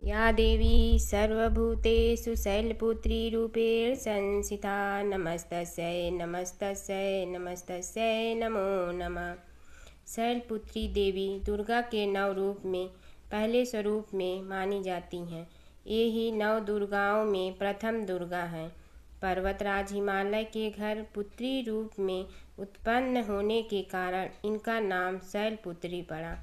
या देवी सर्वभूतेषु शैलपुत्री रूपेण संस्थिता नमस्तस्यै नमस्तस्यै नमस्तस्यै नमो नमः। शैलपुत्री देवी दुर्गा के 9 रूप में पहले स्वरूप में मानी जाती हैं। ये ही 9 दुर्गाओं में प्रथम दुर्गा हैं। पर्वतराज हिमालय के घर पुत्री रूप में उत्पन्न होने के कारण इनका नाम शैलपुत्री पड़ा।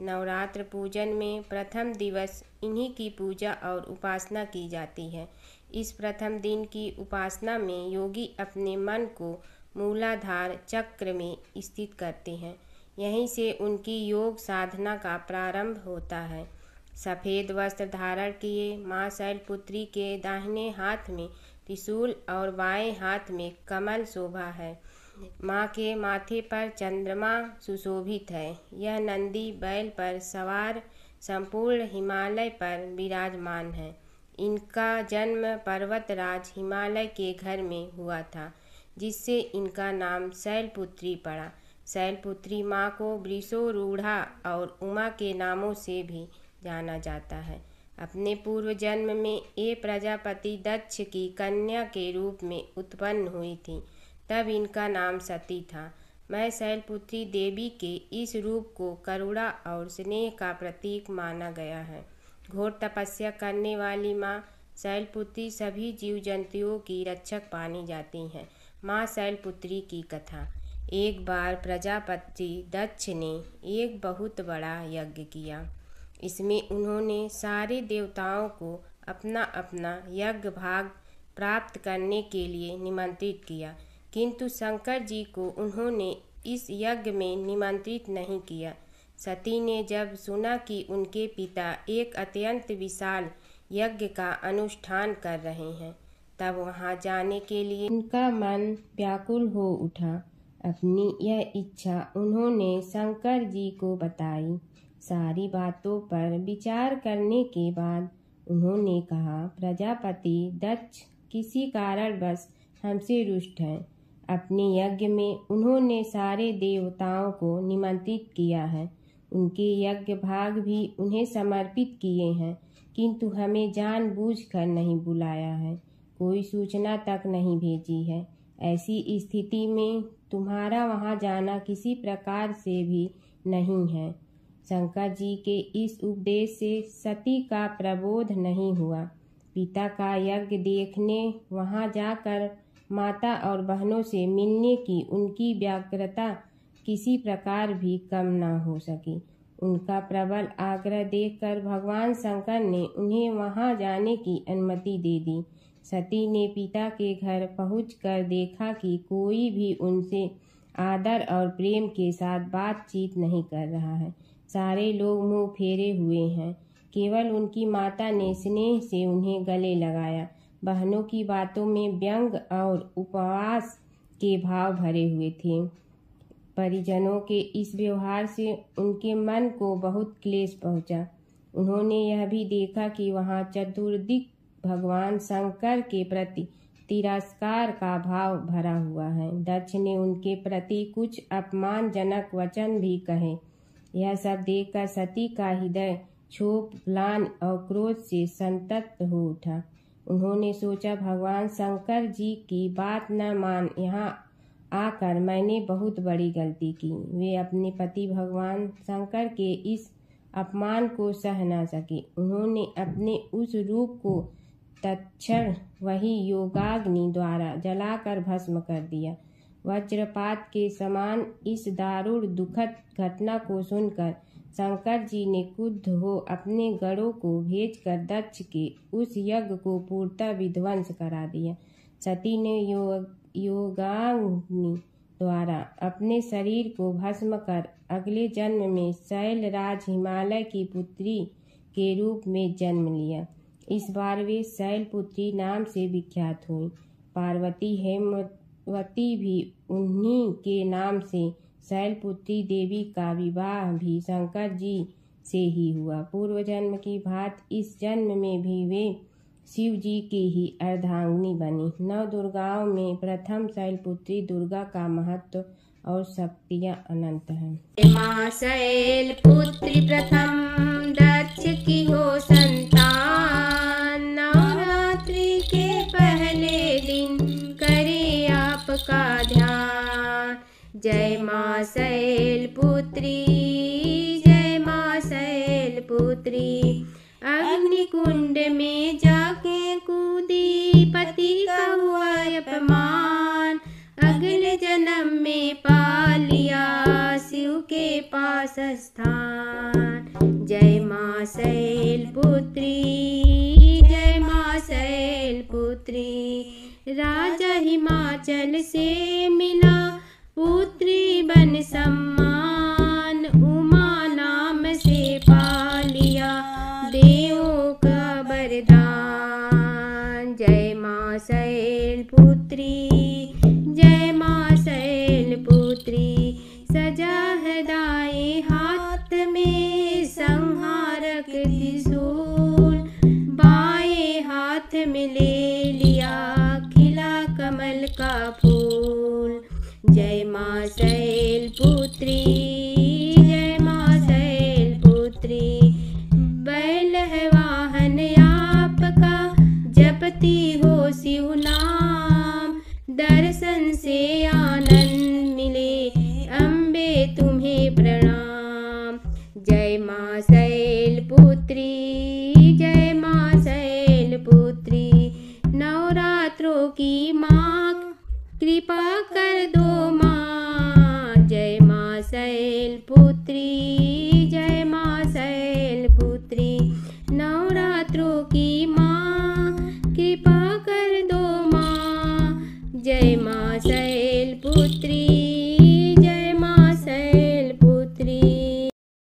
नवरात्र पूजन में प्रथम दिवस इन्हीं की पूजा और उपासना की जाती है। इस प्रथम दिन की उपासना में योगी अपने मन को मूलाधार चक्र में स्थित करते हैं। यहीं से उनकी योग साधना का प्रारंभ होता है। सफ़ेद वस्त्र धारण किए माँ शैलपुत्री के दाहिने हाथ में त्रिशूल और बाएं हाथ में कमल शोभा है। माँ के माथे पर चंद्रमा सुशोभित है। यह नंदी बैल पर सवार संपूर्ण हिमालय पर विराजमान है। इनका जन्म पर्वतराज हिमालय के घर में हुआ था, जिससे इनका नाम शैलपुत्री पड़ा। शैलपुत्री माँ को वृषोरूढ़ा और उमा के नामों से भी जाना जाता है। अपने पूर्व जन्म में ये प्रजापति दक्ष की कन्या के रूप में उत्पन्न हुई थी, तब इनका नाम सती था। मैं शैलपुत्री देवी के इस रूप को करुणा और स्नेह का प्रतीक माना गया है। घोर तपस्या करने वाली माँ शैलपुत्री सभी जीव जंतुओं की रक्षक मानी जाती हैं। माँ शैलपुत्री की कथा। एक बार प्रजापति दक्ष ने एक बहुत बड़ा यज्ञ किया। इसमें उन्होंने सारे देवताओं को अपना अपना यज्ञ भाग प्राप्त करने के लिए निमंत्रित किया, किंतु शंकर जी को उन्होंने इस यज्ञ में निमंत्रित नहीं किया। सती ने जब सुना कि उनके पिता एक अत्यंत विशाल यज्ञ का अनुष्ठान कर रहे हैं, तब वहां जाने के लिए उनका मन व्याकुल हो उठा। अपनी यह इच्छा उन्होंने शंकर जी को बताई। सारी बातों पर विचार करने के बाद उन्होंने कहा, प्रजापति दक्ष किसी कारणवश हमसे रुष्ट हैं। अपने यज्ञ में उन्होंने सारे देवताओं को निमंत्रित किया है। उनके यज्ञ भाग भी उन्हें समर्पित किए हैं, किंतु हमें जानबूझकर नहीं बुलाया है, कोई सूचना तक नहीं भेजी है। ऐसी स्थिति में तुम्हारा वहां जाना किसी प्रकार से भी नहीं है। शंकर जी के इस उपदेश से सती का प्रबोध नहीं हुआ। पिता का यज्ञ देखने वहां जाकर माता और बहनों से मिलने की उनकी व्याकुलता किसी प्रकार भी कम न हो सकी। उनका प्रबल आग्रह देखकर भगवान शंकर ने उन्हें वहां जाने की अनुमति दे दी। सती ने पिता के घर पहुंचकर देखा कि कोई भी उनसे आदर और प्रेम के साथ बातचीत नहीं कर रहा है। सारे लोग मुंह फेरे हुए हैं। केवल उनकी माता ने स्नेह से उन्हें गले लगाया। बहनों की बातों में व्यंग और उपहास के भाव भरे हुए थे। परिजनों के इस व्यवहार से उनके मन को बहुत क्लेश पहुंचा। उन्होंने यह भी देखा कि वहां चतुर्दिक भगवान शंकर के प्रति तिरस्कार का भाव भरा हुआ है। दक्ष ने उनके प्रति कुछ अपमानजनक वचन भी कहे। यह सब देखकर सती का हृदय क्षोभ, ग्लानि और क्रोध से संतप्त हो उठा। उन्होंने सोचा, भगवान शंकर जी की बात न मान यहाँ आकर मैंने बहुत बड़ी गलती की। वे अपने पति भगवान शंकर के इस अपमान को सह न सके। उन्होंने अपने उस रूप को तत्क्षण वही योगाग्नि द्वारा जलाकर भस्म कर दिया। वज्रपात के समान इस दारुण दुखद घटना को सुनकर शंकर जी ने क्रुद्ध हो अपने गणों को भेजकर दक्ष के उस यज्ञ को पूर्णतः विध्वंस करा दिया। सती ने योगाग्नि द्वारा अपने शरीर को भस्म कर अगले जन्म में शैलराज हिमालय की पुत्री के रूप में जन्म लिया। इस बार वे शैलपुत्री नाम से विख्यात हुई। पार्वती हेमवती भी उन्हीं के नाम से शैलपुत्री देवी का विवाह भी शंकर जी से ही हुआ। पूर्व जन्म की भांति इस जन्म में भी वे शिव जी की ही अर्धांगिनी बनी। 9 दुर्गाओं में प्रथम शैलपुत्री दुर्गा का महत्व और शक्तियाँ अनंत हैं। माँ शैलपुत्री प्रथम दक्ष की हो संतान। माँ शैलपुत्री, जय माँ शैलपुत्री। अग्निकुंड में जाके कूदी, पति का हुआ अपमान, अगले जन्म में पा लिया शिव के पास स्थान। जय माँ शैलपुत्री, जय माँ शैलपुत्री। राजा हिमाचल से मिला पुत्री बन सम्मान, उमा नाम से पा लिया देवों का वरदान। जय माँ शैलपुत्री, जय माँ शैलपुत्री। सजा है दाएं हाथ में संहारक त्रिशूल, बाएं हाथ में ले लिया खिला कमल का फूल। जय माँ शैलपुत्री, जय माँ शैलपुत्री। बैल है वाहन आपका, जपती हो शिव नाम, दर्शन से आनंद मिले अम्बे तुम्हें प्रणाम। जय माँ शैलपुत्री, जय माँ शैलपुत्री। नवरात्रों की माँ कृपा कर दो माँ, जय माँ शैलपुत्री, जय